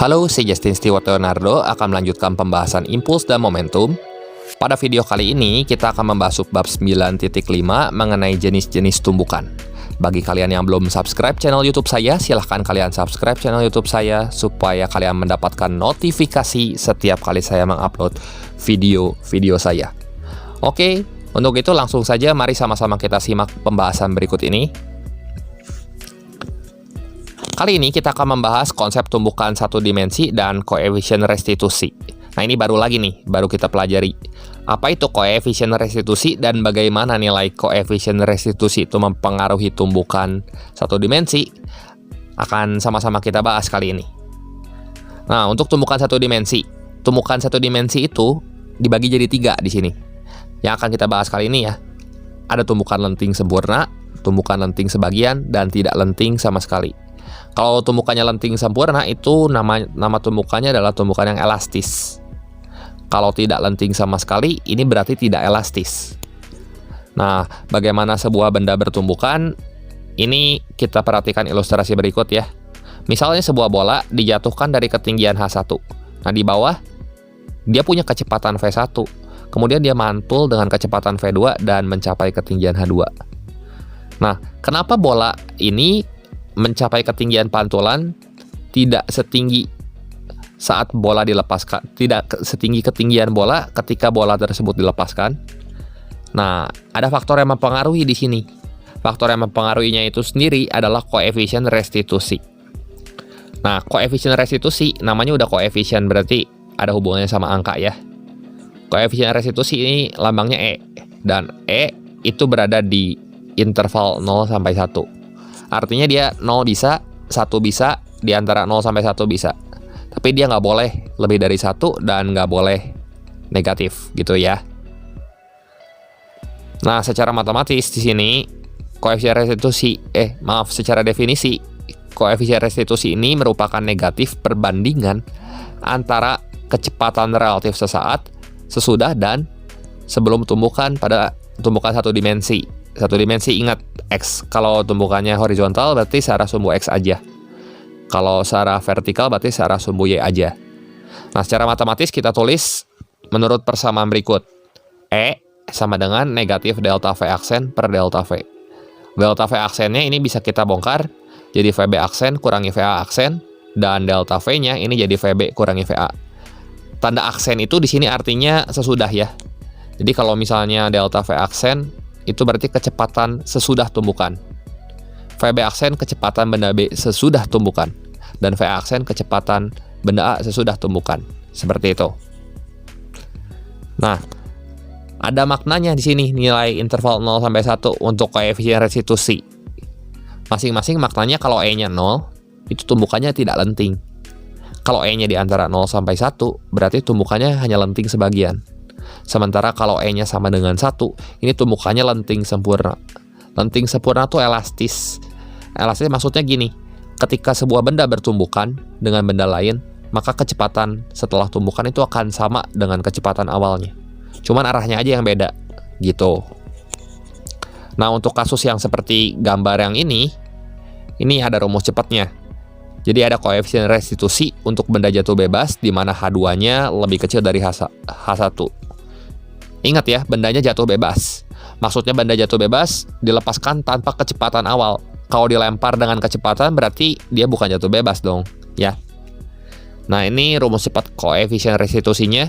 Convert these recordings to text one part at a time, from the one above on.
Halo, saya Justin Stewart Leonardo akan melanjutkan pembahasan impuls dan momentum. Pada video kali ini, kita akan membahas bab 9.5 mengenai jenis-jenis tumbukan. Bagi kalian yang belum subscribe channel YouTube saya, silahkan kalian subscribe channel YouTube saya supaya kalian mendapatkan notifikasi setiap kali saya mengupload video-video saya. Oke, untuk itu langsung saja mari sama-sama kita simak pembahasan berikut ini. Kali ini kita akan membahas konsep tumbukan satu dimensi dan koefisien restitusi. Nah, ini baru lagi nih, baru kita pelajari. Apa itu koefisien restitusi dan bagaimana nilai koefisien restitusi itu mempengaruhi tumbukan satu dimensi? Akan sama-sama kita bahas kali ini. Nah, untuk tumbukan satu dimensi itu dibagi jadi 3 di sini. Yang akan kita bahas kali ini ya. Ada tumbukan lenting sempurna, tumbukan lenting sebagian, dan tidak lenting sama sekali. Kalau tumbukannya lenting sempurna itu nama tumbukannya adalah tumbukan yang elastis. Kalau tidak lenting sama sekali, ini berarti tidak elastis. Nah, bagaimana sebuah benda bertumbukan? Ini kita perhatikan ilustrasi berikut ya. Misalnya sebuah bola dijatuhkan dari ketinggian H1. Nah, di bawah dia punya kecepatan V1. Kemudian dia mantul dengan kecepatan V2 dan mencapai ketinggian H2. Nah, kenapa bola ini mencapai ketinggian pantulan tidak setinggi saat bola dilepaskan, tidak setinggi ketinggian bola ketika bola tersebut dilepaskan? Nah, ada faktor yang mempengaruhi di sini. Faktor yang mempengaruhinya itu sendiri adalah koefisien restitusi. Nah, koefisien restitusi namanya udah koefisien, berarti ada hubungannya sama angka ya. Koefisien restitusi ini lambangnya E, dan E itu berada di interval 0 sampai 1. Artinya dia 0 bisa, 1 bisa, di antara 0 sampai 1 bisa. Tapi dia nggak boleh lebih dari 1 dan nggak boleh negatif gitu ya. Nah, secara matematis di sini koefisien restitusi, secara definisi, koefisien restitusi ini merupakan negatif perbandingan antara kecepatan relatif sesaat, sesudah, dan sebelum tumbukan pada tumbukan satu dimensi. Satu dimensi ingat X. Kalau tumbukannya horizontal berarti searah sumbu X aja. Kalau searah vertikal berarti searah sumbu Y aja. Nah, secara matematis kita tulis menurut persamaan berikut. E sama dengan negatif delta V aksen per delta V. Delta V aksennya ini bisa kita bongkar jadi VB aksen kurangi VA aksen, dan delta V-nya ini jadi VB kurangi VA. Tanda aksen itu di sini artinya sesudah ya. Jadi kalau misalnya delta V aksen itu berarti kecepatan sesudah tumbukan. VB aksen kecepatan benda B sesudah tumbukan, dan VA aksen kecepatan benda A sesudah tumbukan. Seperti itu. Nah, ada maknanya di sini nilai interval 0 sampai 1 untuk koefisien restitusi. Masing-masing maknanya kalau E-nya 0, itu tumbukannya tidak lenting. Kalau E-nya di antara 0 sampai 1, berarti tumbukannya hanya lenting sebagian. Sementara kalau E-nya sama dengan 1, ini tumbukannya lenting sempurna. Lenting sempurna tuh elastis. Elastis maksudnya gini, ketika sebuah benda bertumbukan dengan benda lain, maka kecepatan setelah tumbukan itu akan sama dengan kecepatan awalnya. Cuman arahnya aja yang beda, gitu. Nah, untuk kasus yang seperti gambar yang ini ada rumus cepatnya. Jadi ada koefisien restitusi untuk benda jatuh bebas di mana H2-nya lebih kecil dari H1. Ingat ya, bendanya jatuh bebas. Maksudnya benda jatuh bebas dilepaskan tanpa kecepatan awal. Kalau dilempar dengan kecepatan berarti dia bukan jatuh bebas dong, ya. Nah, ini rumus cepat koefisien restitusinya.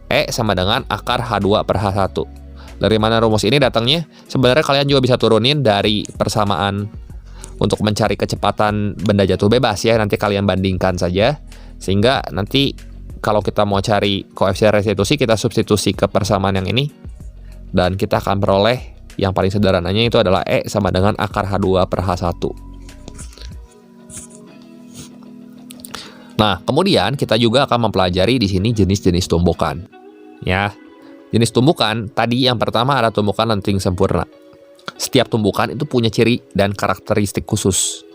E sama dengan akar H2 per H1. Dari mana rumus ini datangnya? Sebenarnya kalian juga bisa turunin dari persamaan untuk mencari kecepatan benda jatuh bebas ya. Nanti kalian bandingkan saja. Sehingga nanti kalau kita mau cari koefisien restitusi, kita substitusi ke persamaan yang ini. Dan kita akan peroleh yang paling sederhananya itu adalah E sama dengan akar H2 per H1. Nah, kemudian kita juga akan mempelajari di sini jenis-jenis tumbukan. Ya, jenis tumbukan tadi yang pertama ada tumbukan lenting sempurna. Setiap tumbukan itu punya ciri dan karakteristik khusus.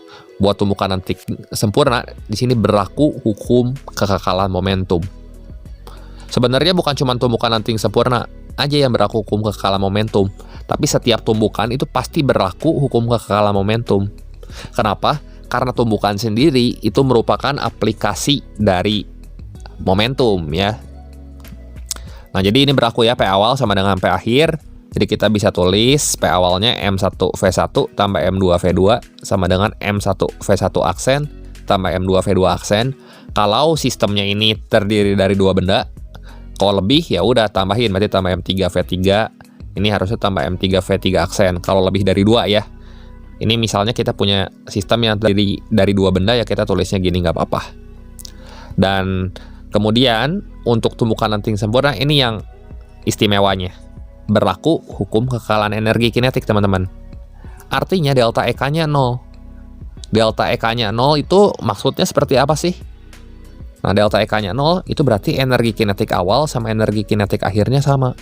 Buat tumbukan lenting sempurna, di sini berlaku hukum kekekalan momentum. Sebenarnya bukan cuma tumbukan lenting sempurna aja yang berlaku hukum kekekalan momentum, tapi setiap tumbukan itu pasti berlaku hukum kekekalan momentum. Kenapa? karena tumbukan sendiri itu merupakan aplikasi dari momentum ya. Nah, jadi ini berlaku ya, P awal sama dengan P akhir. Jadi kita bisa tulis P awalnya M1V1 tambah M2V2 sama dengan M1V1 aksen tambah M2V2 aksen. Kalau sistemnya ini terdiri dari dua benda, kalau lebih ya udah tambahin, berarti tambah M3V3. Ini harusnya tambah M3V3 aksen kalau lebih dari dua ya. Ini misalnya kita punya sistem yang terdiri dari dua benda, ya kita tulisnya gini nggak apa-apa. Dan kemudian untuk tumbukan lenting sempurna ini yang istimewanya. Berlaku hukum kekekalan energi kinetik, teman-teman. Artinya delta EK-nya 0. Delta EK-nya 0 itu maksudnya seperti apa sih? Nah, delta EK-nya 0 itu berarti energi kinetik awal sama energi kinetik akhirnya sama.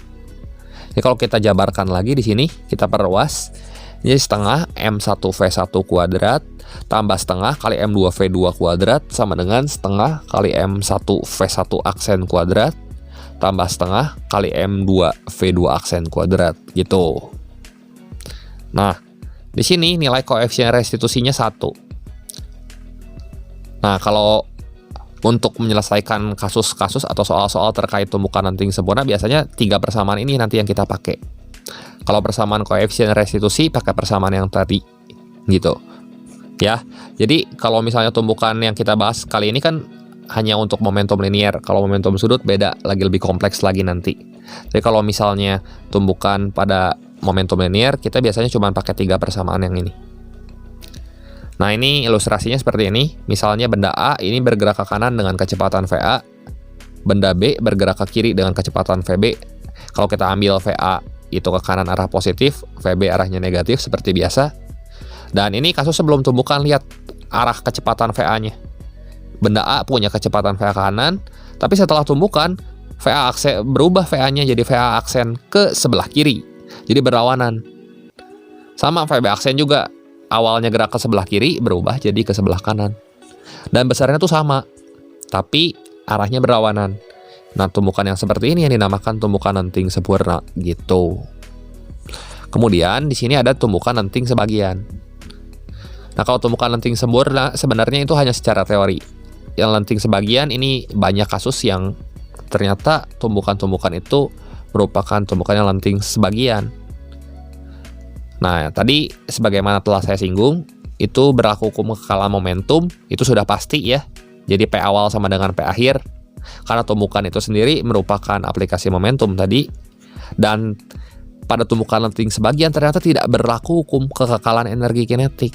Jadi kalau kita jabarkan lagi di sini, kita perluas. Jadi setengah M1V1 kuadrat tambah setengah kali M2V2 kuadrat sama dengan setengah kali M1V1 aksen kuadrat tambah setengah kali M2V2 aksen kuadrat gitu. Nah, di sini nilai koefisien restitusinya 1. Nah, kalau untuk menyelesaikan kasus-kasus atau soal-soal terkait tumbukan lenting sempurna, biasanya 3 persamaan ini nanti yang kita pakai. Kalau persamaan koefisien restitusi pakai persamaan yang tadi gitu ya. Jadi kalau misalnya tumbukan yang kita bahas kali ini kan hanya untuk momentum linier. Kalau momentum sudut beda, lagi lebih kompleks lagi nanti. Jadi kalau misalnya tumbukan pada momentum linier, kita biasanya cuma pakai 3 persamaan yang ini. Nah, ini ilustrasinya seperti ini. Misalnya benda A ini bergerak ke kanan dengan kecepatan VA, benda B bergerak ke kiri dengan kecepatan VB. Kalau kita ambil VA itu ke kanan arah positif, VB arahnya negatif seperti biasa. Dan ini kasus sebelum tumbukan, lihat arah kecepatan VA-nya. Benda A punya kecepatan VA ke kanan, tapi setelah tumbukan VA aksen berubah, VA-nya jadi VA aksen ke sebelah kiri. Jadi berlawanan. Sama VB aksen juga, awalnya gerak ke sebelah kiri berubah jadi ke sebelah kanan. Dan besarnya tuh sama, tapi arahnya berlawanan. Nah, tumbukan yang seperti ini yang dinamakan tumbukan lenting sempurna gitu. Kemudian di sini ada tumbukan lenting sebagian. Nah, kalau tumbukan lenting sempurna sebenarnya itu hanya secara teori. Yang lenting sebagian ini banyak kasus yang ternyata tumbukan-tumbukan itu merupakan tumbukan yang lenting sebagian. Nah, tadi sebagaimana telah saya singgung, itu berlaku hukum kekekalan momentum, itu sudah pasti ya. Jadi P awal sama dengan P akhir. Karena tumbukan itu sendiri merupakan aplikasi momentum tadi. Dan pada tumbukan lenting sebagian ternyata tidak berlaku hukum kekekalan energi kinetik.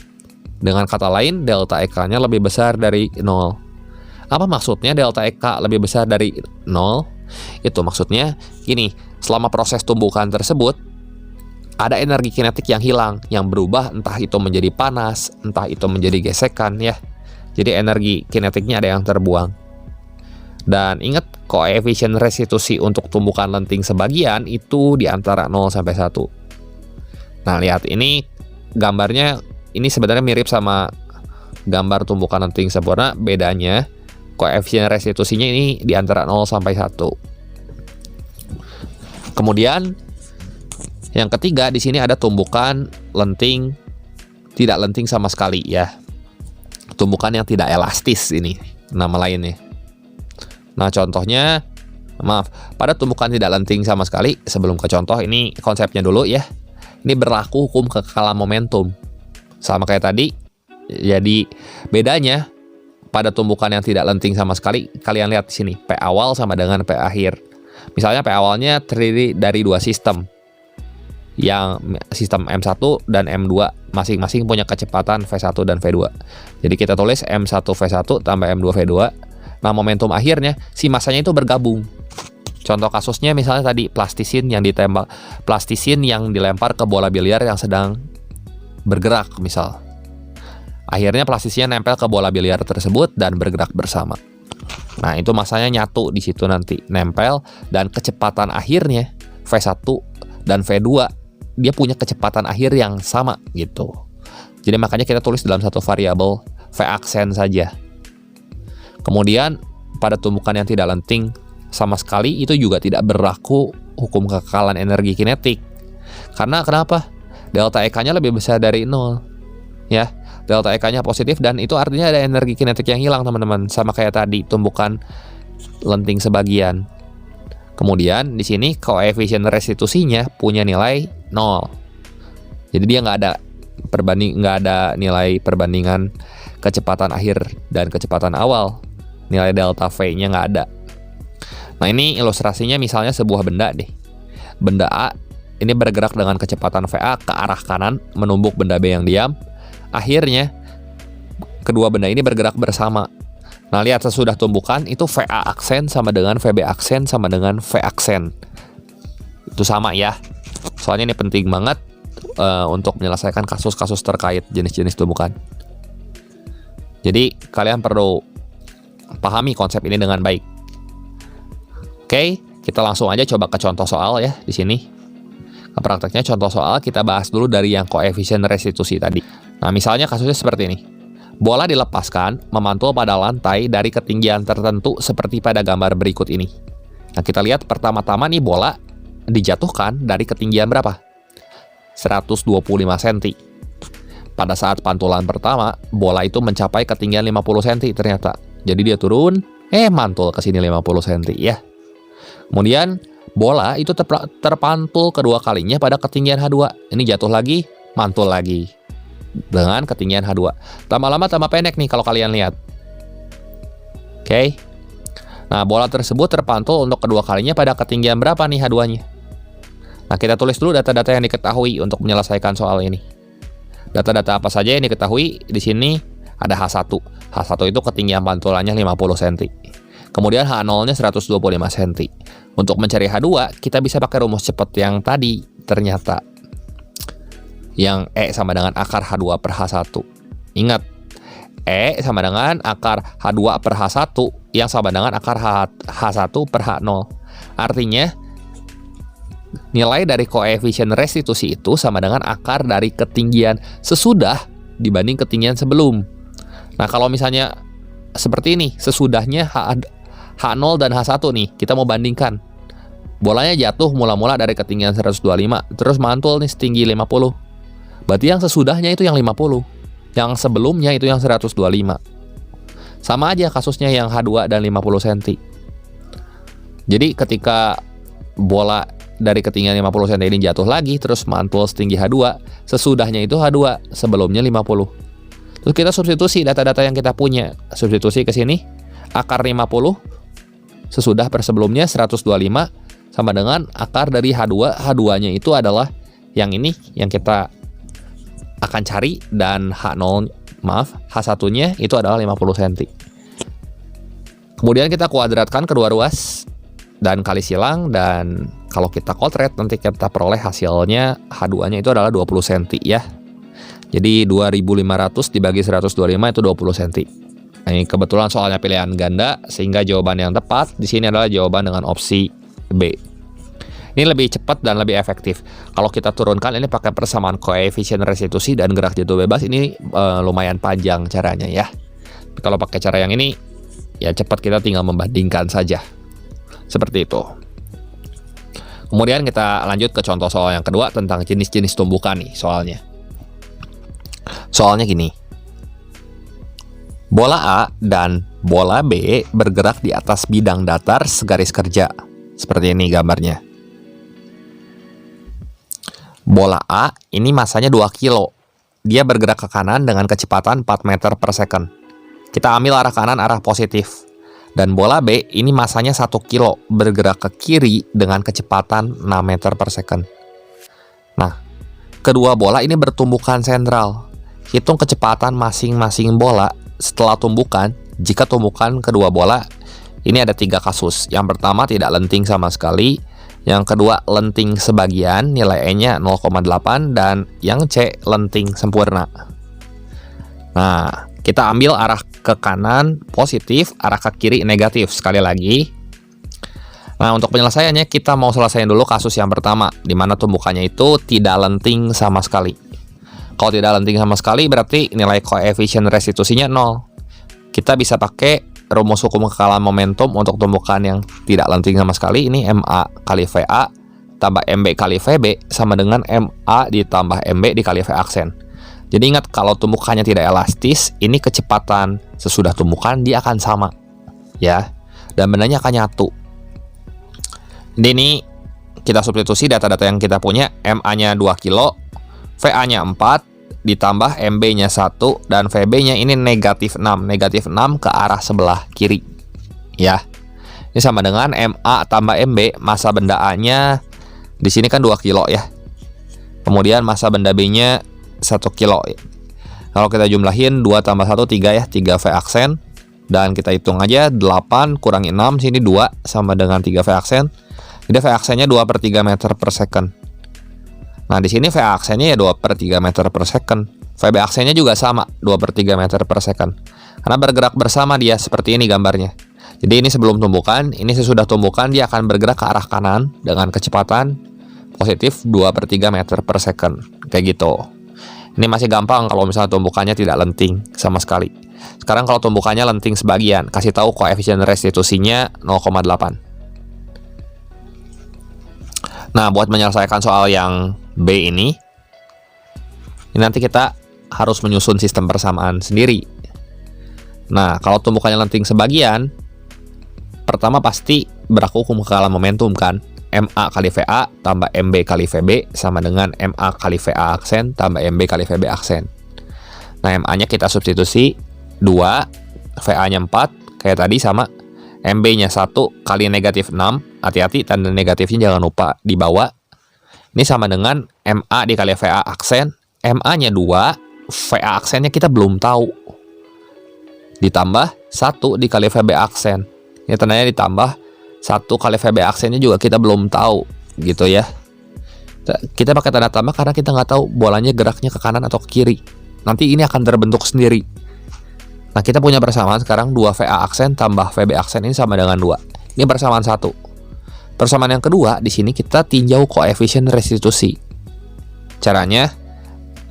Dengan kata lain, delta EK-nya lebih besar dari 0. Apa maksudnya delta EK lebih besar dari 0? Itu maksudnya gini, selama proses tumbukan tersebut ada energi kinetik yang hilang, yang berubah, entah itu menjadi panas, entah itu menjadi gesekan ya. Jadi energi kinetiknya ada yang terbuang. Dan ingat, koefisien restitusi untuk tumbukan lenting sebagian itu di antara 0 sampai 1. Nah, lihat ini gambarnya, ini sebenarnya mirip sama gambar tumbukan lenting sempurna, bedanya koefisien restitusinya ini di antara 0 sampai 1. Kemudian yang ketiga di sini ada tumbukan lenting tidak lenting sama sekali ya. Tumbukan yang tidak elastis ini nama lainnya. Nah, contohnya, pada tumbukan tidak lenting sama sekali, sebelum ke contoh, ini konsepnya dulu ya. Ini berlaku hukum kekekalan momentum. Sama kayak tadi, jadi bedanya pada tumbukan yang tidak lenting sama sekali, kalian lihat di sini, P awal sama dengan P akhir. Misalnya P awalnya terdiri dari dua sistem, yang sistem M1 dan M2 masing-masing punya kecepatan V1 dan V2. Jadi kita tulis M1V1 tambah M2V2. Nah, momentum akhirnya si masanya itu bergabung. Contoh kasusnya misalnya tadi plastisin yang dilempar ke bola biliar yang sedang bergerak misal. Akhirnya plastisnya nempel ke bola biliar tersebut dan bergerak bersama. Nah, itu masanya nyatu di situ nanti, nempel, dan kecepatan akhirnya V1 dan V2 dia punya kecepatan akhir yang sama gitu. Jadi makanya kita tulis dalam satu variabel V aksen saja. Kemudian pada tumbukan yang tidak lenting sama sekali itu juga tidak berlaku hukum kekekalan energi kinetik. Karena kenapa? Delta EK-nya lebih besar dari 0. ya. Delta EK-nya positif dan itu artinya ada energi kinetik yang hilang, teman-teman. Sama kayak tadi tumbukan lenting sebagian. Kemudian di sini koefisien restitusinya punya nilai 0. Jadi dia nggak ada nilai perbandingan kecepatan akhir dan kecepatan awal. Nilai delta V-nya nggak ada. Nah, ini ilustrasinya misalnya sebuah benda deh. Benda A ini bergerak dengan kecepatan VA ke arah kanan menumbuk benda B yang diam. Akhirnya kedua benda ini bergerak bersama. Nah, lihat sesudah tumbukan itu VA aksen sama dengan VB aksen sama dengan V aksen. Itu sama ya. Soalnya ini penting banget untuk menyelesaikan kasus-kasus terkait jenis-jenis tumbukan. Jadi kalian perlu pahami konsep ini dengan baik. Oke, kita langsung aja coba ke contoh soal ya di sini. Prakteknya contoh soal kita bahas dulu dari yang koefisien restitusi tadi. Nah, misalnya kasusnya seperti ini. Bola dilepaskan memantul pada lantai dari ketinggian tertentu seperti pada gambar berikut ini. Nah, kita lihat pertama-tama nih bola dijatuhkan dari ketinggian berapa? 125 cm. Pada saat pantulan pertama, bola itu mencapai ketinggian 50 cm ternyata. Jadi dia turun, mantul ke sini 50 cm ya. Kemudian bola itu terpantul kedua kalinya pada ketinggian H2. Ini jatuh lagi, mantul lagi dengan ketinggian H2. Tambah lama tambah pendek nih kalau kalian lihat. Oke. Nah, bola tersebut terpantul untuk kedua kalinya pada ketinggian berapa nih H2-nya? Nah, kita tulis dulu data-data yang diketahui untuk menyelesaikan soal ini. Data-data apa saja yang diketahui? Di sini ada H1. H1 itu ketinggian pantulannya 50 cm. Kemudian H0-nya 125 cm. Untuk mencari H2, kita bisa pakai rumus cepat yang tadi ternyata. Yang E sama dengan akar H2 per H1. Ingat, E sama dengan akar H2 per H1 yang sama dengan akar H1 per H0. Artinya, nilai dari koefisien restitusi itu sama dengan akar dari ketinggian sesudah dibanding ketinggian sebelum. Nah, kalau misalnya seperti ini, sesudahnya H0 dan H1 nih, kita mau bandingkan. Bolanya jatuh mula-mula dari ketinggian 125, terus mantul nih setinggi 50. Berarti yang sesudahnya itu yang 50. Yang sebelumnya itu yang 125. Sama aja kasusnya yang H2 dan 50 cm. Jadi ketika bola dari ketinggian 50 cm ini jatuh lagi, terus mantul setinggi H2, sesudahnya itu H2, sebelumnya 50. Terus kita substitusi data-data yang kita punya. Substitusi ke sini, akar 50, sesudah per sebelumnya 125, sama dengan akar dari H2. H2-nya itu adalah yang ini, yang kita akan cari, dan H1-nya itu adalah 50 cm. Kemudian kita kuadratkan kedua ruas dan kali silang, dan kalau kita kotret nanti kita peroleh hasilnya H2-nya itu adalah 20 cm ya. Jadi 2500 dibagi 125 itu 20 cm. Nah, ini kebetulan soalnya pilihan ganda sehingga jawaban yang tepat di sini adalah jawaban dengan opsi B. Ini lebih cepat dan lebih efektif. Kalau kita turunkan ini pakai persamaan koefisien restitusi dan gerak jatuh bebas, ini lumayan panjang caranya ya. Kalau pakai cara yang ini ya cepat, kita tinggal membandingkan saja. Seperti itu. Kemudian kita lanjut ke contoh soal yang kedua tentang jenis-jenis tumbukan nih soalnya. Soalnya gini. Bola A dan bola B bergerak di atas bidang datar segaris kerja. Seperti ini gambarnya. Bola A ini masanya 2 kilo. Dia bergerak ke kanan dengan kecepatan 4 meter per second. Kita ambil arah kanan, arah positif. Dan bola B ini masanya 1 kilo, bergerak ke kiri dengan kecepatan 6 meter per second. Nah, kedua bola ini bertumbukan sentral. Hitung kecepatan masing-masing bola setelah tumbukan. Jika tumbukan kedua bola, ini ada 3 kasus. Yang pertama tidak lenting sama sekali. Yang kedua lenting sebagian, nilai E-nya 0,8. Dan yang C lenting sempurna. Nah, kita ambil arah ke kanan positif, arah ke kiri negatif. Sekali lagi. Nah, untuk penyelesaiannya kita mau selesaiin dulu kasus yang pertama, di mana tumbukannya itu tidak lenting sama sekali. Kalau tidak lenting sama sekali berarti nilai koefisien restitusinya 0. Kita bisa pakai rumus hukum kekalahan momentum untuk tumbukan yang tidak lenting sama sekali. Ini MA kali VA tambah MB kali VB sama dengan MA ditambah MB dikali V aksen. Jadi ingat, kalau tumbukannya tidak elastis, ini kecepatan sesudah tumbukan dia akan sama, ya. Dan bendanya akan nyatu. Jadi ini kita substitusi data-data yang kita punya. MA-nya 2 kilo, VA-nya 4, ditambah MB-nya 1, dan VB-nya ini negatif 6. Negatif 6 ke arah sebelah kiri, ya. Ini sama dengan MA tambah MB, massa benda A-nya di sini kan 2 kilo ya. Kemudian massa benda B-nya 1 kilo. Kalau kita jumlahin 2 tambah 1 3 ya, 3 V aksen. Dan kita hitung aja 8 kurangi 6, sini 2 sama dengan 3 V aksen. Jadi V aksennya 2/3 meter per second. Nah di sini V aksennya ya 2/3 meter per second. VB aksennya juga sama 2/3 meter per second. Karena bergerak bersama dia, seperti ini gambarnya. Jadi ini sebelum tumbukan, ini sesudah tumbukan dia akan bergerak ke arah kanan dengan kecepatan positif 2/3 meter per second. Kayak gitu. Ini masih gampang kalau misalnya tumbukannya tidak lenting sama sekali. Sekarang kalau tumbukannya lenting sebagian, kasih tahu koefisien restitusinya 0,8. Nah, buat menyelesaikan soal yang B ini nanti kita harus menyusun sistem persamaan sendiri. Nah, kalau tumbukannya lenting sebagian, pertama pasti berlaku hukum kekalan momentum kan. MA kali VA tambah MB kali VB sama dengan MA kali VA aksen tambah MB kali VB aksen. Nah, MA-nya kita substitusi 2, VA-nya 4, kayak tadi sama MB-nya 1 kali negatif 6. Hati-hati, tanda negatifnya jangan lupa dibawa. Ini sama dengan MA dikali VA aksen. MA-nya 2, VA aksennya kita belum tahu. Ditambah 1 dikali VB aksen. Ini tandanya ditambah 1 kali VB aksennya juga kita belum tahu, gitu ya. Kita pakai tanda tambah karena kita nggak tahu bolanya geraknya ke kanan atau ke kiri. Nanti ini akan terbentuk sendiri. Nah, kita punya persamaan sekarang 2 VA aksen tambah VB aksen ini sama dengan 2. Ini persamaan 1. Persamaan yang kedua, di sini kita tinjau koefisien restitusi. Caranya,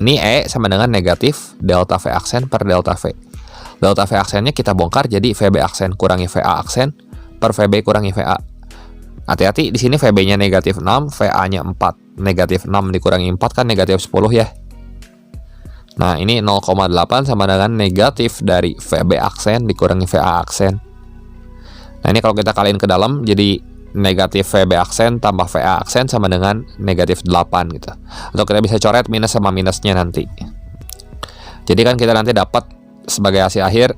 ini E sama dengan negatif delta V aksen per delta V. Delta V aksennya kita bongkar jadi VB aksen kurangi VA aksen per VB kurangi VA. Hati-hati, di sini VB-nya negatif 6, VA-nya 4. Negatif 6 dikurangi 4 kan negatif 10 ya. Nah, ini 0,8 sama dengan negatif dari VB aksen dikurangi VA aksen. Nah, ini kalau kita kaliin ke dalam jadi negatif VB aksen tambah VA aksen sama dengan negatif 8 gitu. Atau kita bisa coret minus sama minusnya nanti. Jadi kan kita nanti dapat sebagai hasil akhir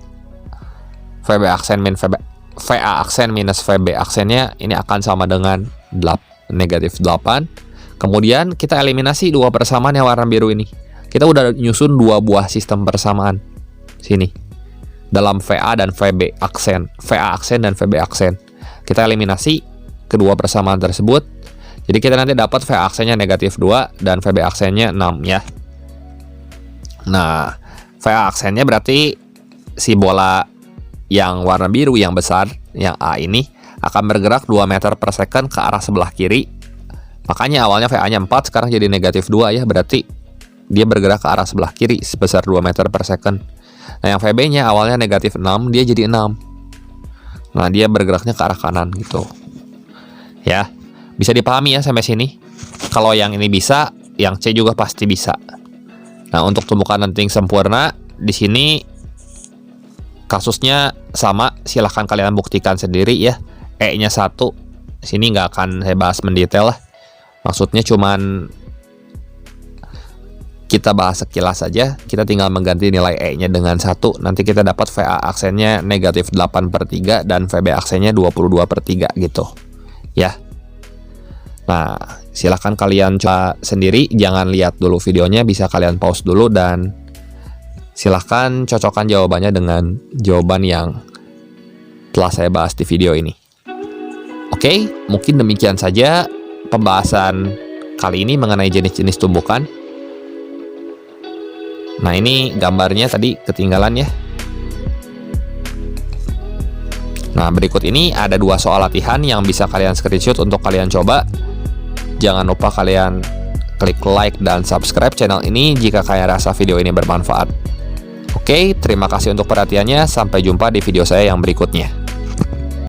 VB aksen min VA aksen minus VB aksennya ini akan sama dengan negatif 8. Kemudian kita eliminasi 2 persamaan yang warna biru ini. Kita udah nyusun 2 buah sistem persamaan sini dalam VA dan VB aksen, VA aksen dan VB aksen. Kita eliminasi kedua persamaan tersebut. Jadi kita nanti dapat VA aksennya negatif 2 dan VB aksennya 6 ya. Nah, VA aksennya berarti si bola yang warna biru yang besar, yang A ini akan bergerak 2 meter per second ke arah sebelah kiri. Makanya awalnya VA-nya 4, sekarang jadi negatif 2 ya, berarti dia bergerak ke arah sebelah kiri sebesar 2 meter per second. Nah, yang VB-nya awalnya negatif 6, dia jadi 6. Nah, dia bergeraknya ke arah kanan gitu. Ya, bisa dipahami ya sampai sini. Kalau yang ini bisa, yang C juga pasti bisa. Nah, untuk tumbukan lenting sempurna, di sini kasusnya sama, silahkan kalian buktikan sendiri ya. E-nya 1, sini nggak akan saya bahas mendetail lah. Maksudnya cuman kita bahas sekilas saja. Kita tinggal mengganti nilai E-nya dengan 1. Nanti kita dapat VA aksennya negatif 8/3 dan VB aksennya 22/3 gitu ya. Nah, silahkan kalian coba sendiri. Jangan lihat dulu videonya, bisa kalian pause dulu dan silahkan cocokkan jawabannya dengan jawaban yang telah saya bahas di video ini. Oke, mungkin demikian saja pembahasan kali ini mengenai jenis-jenis tumbukan. Nah, ini gambarnya tadi ketinggalan ya. Nah, berikut ini ada 2 soal latihan yang bisa kalian screenshot untuk kalian coba. Jangan lupa kalian klik like dan subscribe channel ini jika kalian rasa video ini bermanfaat. Oke, terima kasih untuk perhatiannya. Sampai jumpa di video saya yang berikutnya.